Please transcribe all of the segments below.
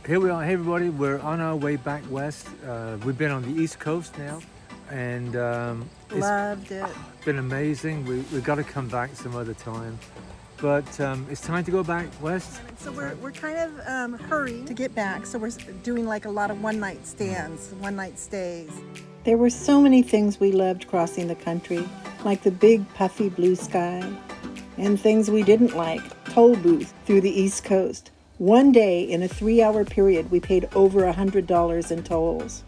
Here we are. Hey, everybody. We're on our way back west. We've been on the East Coast now, and it's Loved it. been amazing. We've got to come back some other time. But it's time to go back west. And so we're kind of hurried to get back. So we're doing like a lot of one night stands, one night stays. There were so many things we loved crossing the country, like the big puffy blue sky, and things we didn't like, toll booth through the East Coast. One day in a 3-hour period, we paid over $100 in tolls.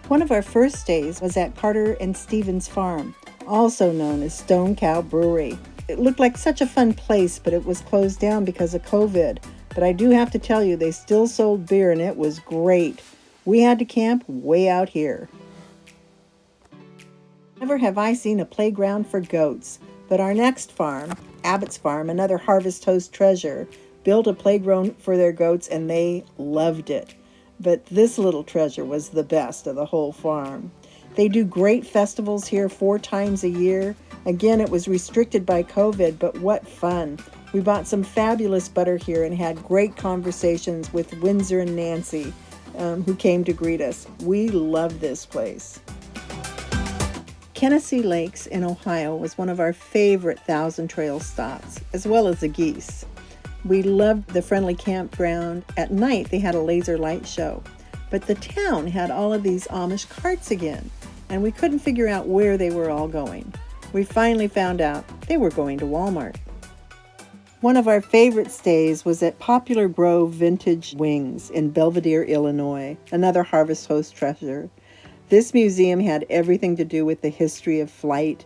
One of our first stays was at Carter and Stevens Farm, also known as Stone Cow Brewery. It looked like such a fun place, but it was closed down because of COVID. But I do have to tell you, they still sold beer and it was great. We had to camp way out here. Never have I seen a playground for goats, but our next farm, Abbott's Farm, another Harvest Host treasure, built a playground for their goats and they loved it. But this little treasure was the best of the whole farm. They do great festivals here 4 times a year. Again, it was restricted by COVID, but what fun. We bought some fabulous butter here and had great conversations with Windsor and Nancy, who came to greet us. We love this place. Genesee Lakes in Ohio was one of our favorite Thousand Trail stops, as well as the geese. We loved the friendly campground. At night, they had a laser light show. But the town had all of these Amish carts again, and we couldn't figure out where they were all going. We finally found out they were going to Walmart. One of our favorite stays was at Poplar Grove Vintage Wings in Belvedere, Illinois, another Harvest Host treasure. This museum had everything to do with the history of flight.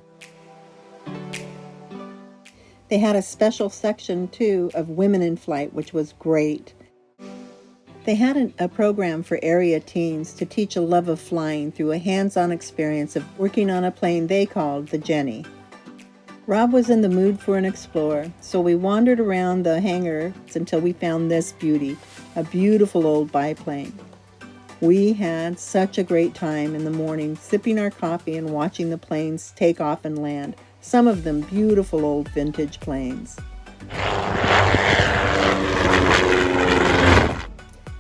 They had a special section, too, of women in flight, which was great. They had a program for area teens to teach a love of flying through a hands-on experience of working on a plane they called the Jenny. Rob was in the mood for an explorer, so we wandered around the hangar until we found this beauty, a beautiful old biplane. We had such a great time in the morning, sipping our coffee and watching the planes take off and land. Some of them beautiful old vintage planes.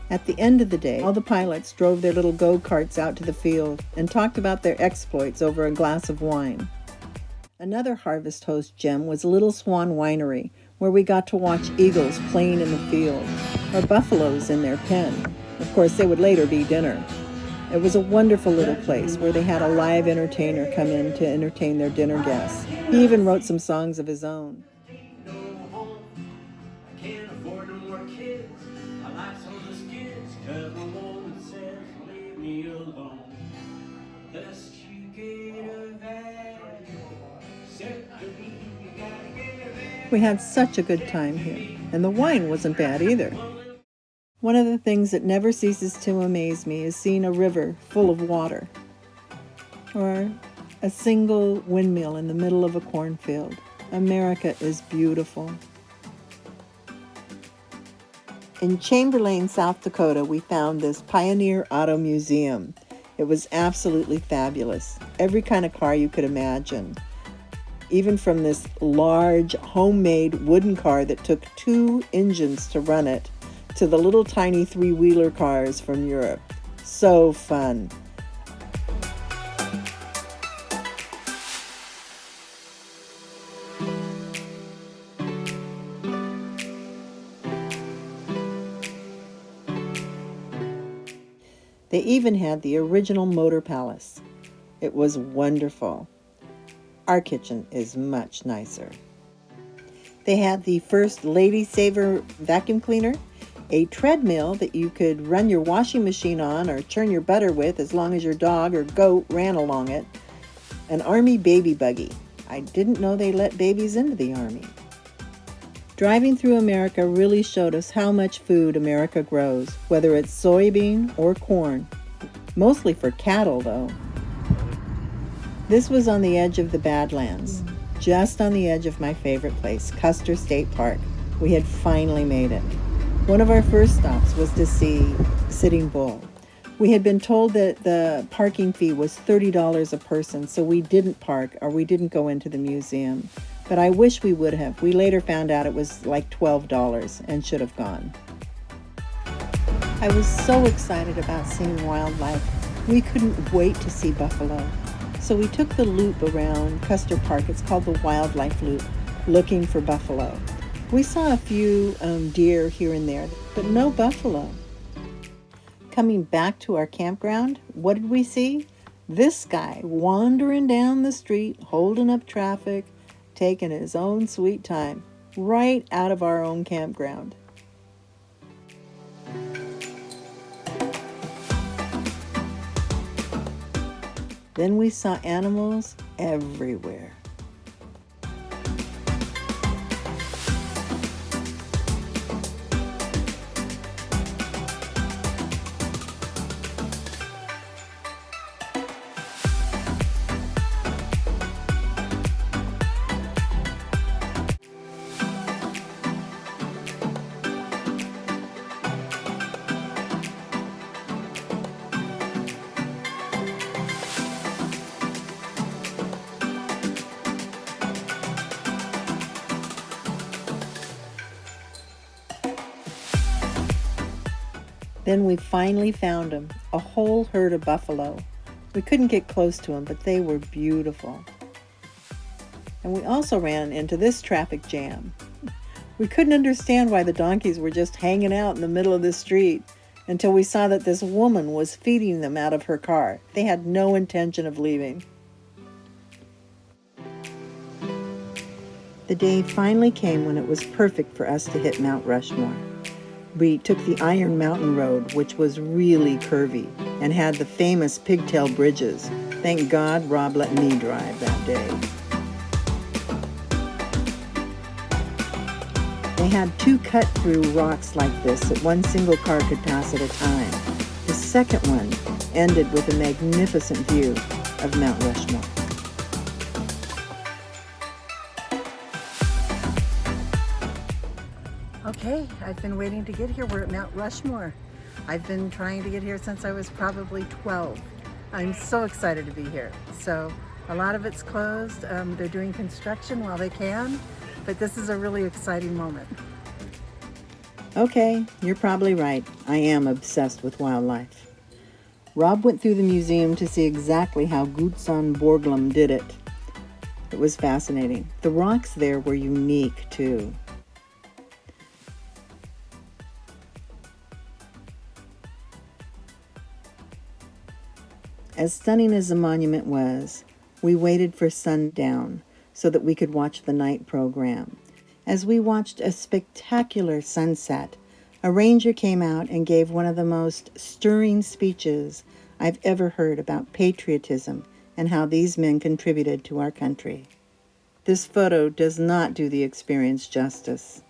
At the end of the day, all the pilots drove their little go-karts out to the field and talked about their exploits over a glass of wine. Another Harvest Host gem was Little Swan Winery, where we got to watch eagles playing in the field, or buffaloes in their pen. Of course, they would later be dinner. It was a wonderful little place where they had a live entertainer come in to entertain their dinner guests. He even wrote some songs of his own. We had such a good time here, and the wine wasn't bad either. One of the things that never ceases to amaze me is seeing a river full of water, or a single windmill in the middle of a cornfield. America is beautiful. In Chamberlain, South Dakota, we found this Pioneer Auto Museum. It was absolutely fabulous. Every kind of car you could imagine. Even from this large, homemade wooden car that took 2 engines to run it, to the little tiny 3-wheeler cars from Europe. So fun. They even had the original Motor Palace. It was wonderful. Our kitchen is much nicer. They had the first Lady Saver vacuum cleaner, a treadmill that you could run your washing machine on or churn your butter with as long as your dog or goat ran along it, an Army baby buggy. I didn't know they let babies into the Army. Driving through America really showed us how much food America grows, whether it's soybean or corn. Mostly for cattle, though. This was on the edge of the Badlands, just on the edge of my favorite place, Custer State Park. We had finally made it. One of our first stops was to see Sitting Bull. We had been told that the parking fee was $30 a person, so we didn't park or we didn't go into the museum. But I wish we would have. We later found out it was like $12 and should have gone. I was so excited about seeing wildlife. We couldn't wait to see buffalo. So we took the loop around Custer Park. It's called the Wildlife Loop, looking for buffalo. We saw a few deer here and there, but no buffalo. Coming back to our campground, what did we see? This guy wandering down the street, holding up traffic, taking his own sweet time, right out of our own campground. Then we saw animals everywhere. Then we finally found them, a whole herd of buffalo. We couldn't get close to them, but they were beautiful. And we also ran into this traffic jam. We couldn't understand why the donkeys were just hanging out in the middle of the street until we saw that this woman was feeding them out of her car. They had no intention of leaving. The day finally came when it was perfect for us to hit Mount Rushmore. We took the Iron Mountain Road, which was really curvy and had the famous pigtail bridges. Thank God Rob let me drive that day. They had two cut-through rocks like this that one single car could pass at a time. The second one ended with a magnificent view of Mount Rushmore. Okay, I've been waiting to get here. We're at Mount Rushmore. I've been trying to get here since I was probably 12. I'm so excited to be here. So a lot of it's closed. They're doing construction while they can, but this is a really exciting moment. Okay, you're probably right. I am obsessed with wildlife. Rob went through the museum to see exactly how Gutzon Borglum did it. It was fascinating. The rocks there were unique too. As stunning as the monument was, we waited for sundown so that we could watch the night program. As we watched a spectacular sunset, a ranger came out and gave one of the most stirring speeches I've ever heard about patriotism and how these men contributed to our country. This photo does not do the experience justice.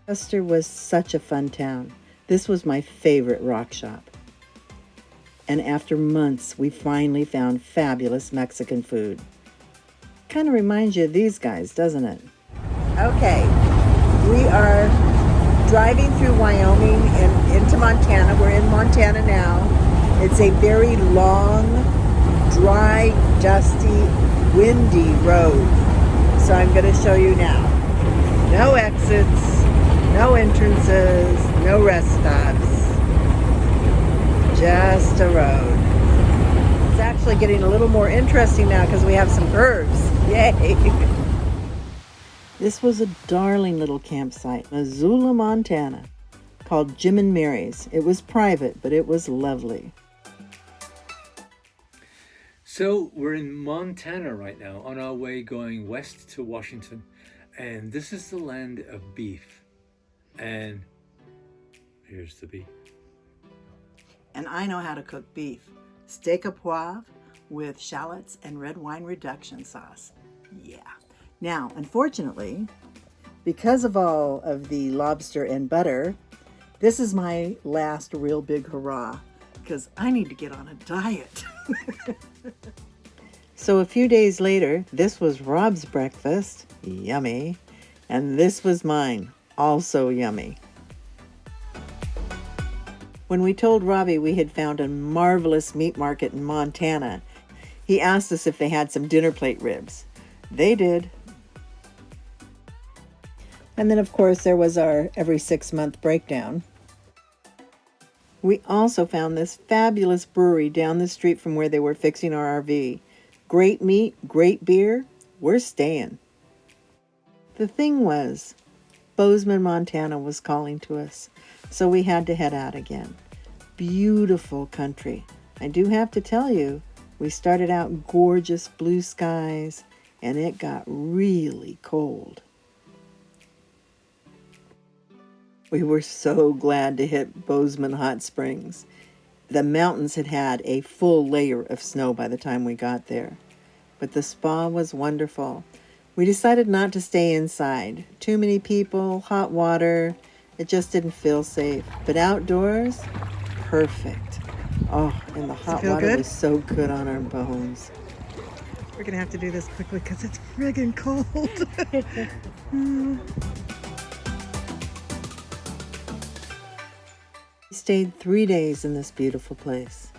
Custer was such a fun town. This was my favorite rock shop. And after months, we finally found fabulous Mexican food. Kind of reminds you of these guys, doesn't it? Okay, we are driving through Wyoming and into Montana. We're in Montana now. It's a very long, dry, dusty, windy road. So I'm going to show you now. No exits, no entrances, no rest stops, just a road. It's actually getting a little more interesting now because we have some curves. Yay! This was a darling little campsite, Missoula, Montana, called Jim and Mary's. It was private, but it was lovely. So we're in Montana right now on our way going west to Washington. And this is the land of beef. And here's the beef. And I know how to cook beef. Steak au poivre with shallots and red wine reduction sauce. Yeah. Now, unfortunately, because of all of the lobster and butter, this is my last real big hurrah because I need to get on a diet. So a few days later, this was Rob's breakfast. Yummy. And this was mine. Also yummy. When we told Robbie we had found a marvelous meat market in Montana, he asked us if they had some dinner plate ribs. They did. And then, of course, there was our every 6-month breakdown. We also found this fabulous brewery down the street from where they were fixing our RV. Great meat, great beer. We're staying. The thing was, Bozeman, Montana was calling to us, so we had to head out again. Beautiful country. I do have to tell you, we started out gorgeous blue skies, and it got really cold. We were so glad to hit Bozeman Hot Springs. The mountains had had a full layer of snow by the time we got there. But the spa was wonderful. We decided not to stay inside. Too many people, hot water. It just didn't feel safe. But outdoors, perfect. Oh, and the hot water was so good on our bones. We're going to have to do this quickly because it's friggin' cold. We stayed 3 days in this beautiful place.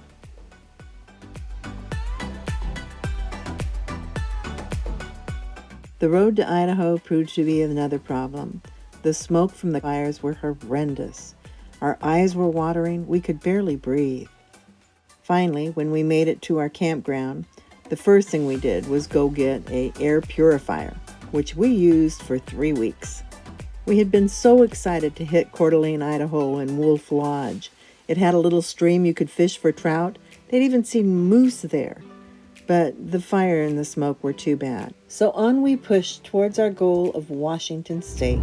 The road to Idaho proved to be another problem. The smoke from the fires were horrendous. Our eyes were watering. We could barely breathe. Finally, when we made it to our campground, the first thing we did was go get an air purifier, which we used for 3 weeks. We had been so excited to hit Coeur d'Alene, Idaho, and Wolf Lodge. It had a little stream you could fish for trout. They'd even seen moose there. But the fire and the smoke were too bad. So on we pushed towards our goal of Washington State.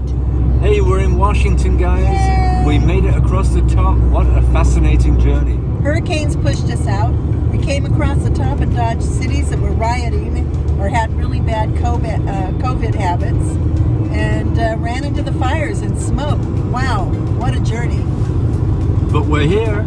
Hey, we're in Washington, guys. Yay! We made it across the top. What a fascinating journey. Hurricanes pushed us out. We came across the top and dodged cities that were rioting or had really bad COVID habits, and ran into the fires and smoke. Wow, what a journey. But we're here.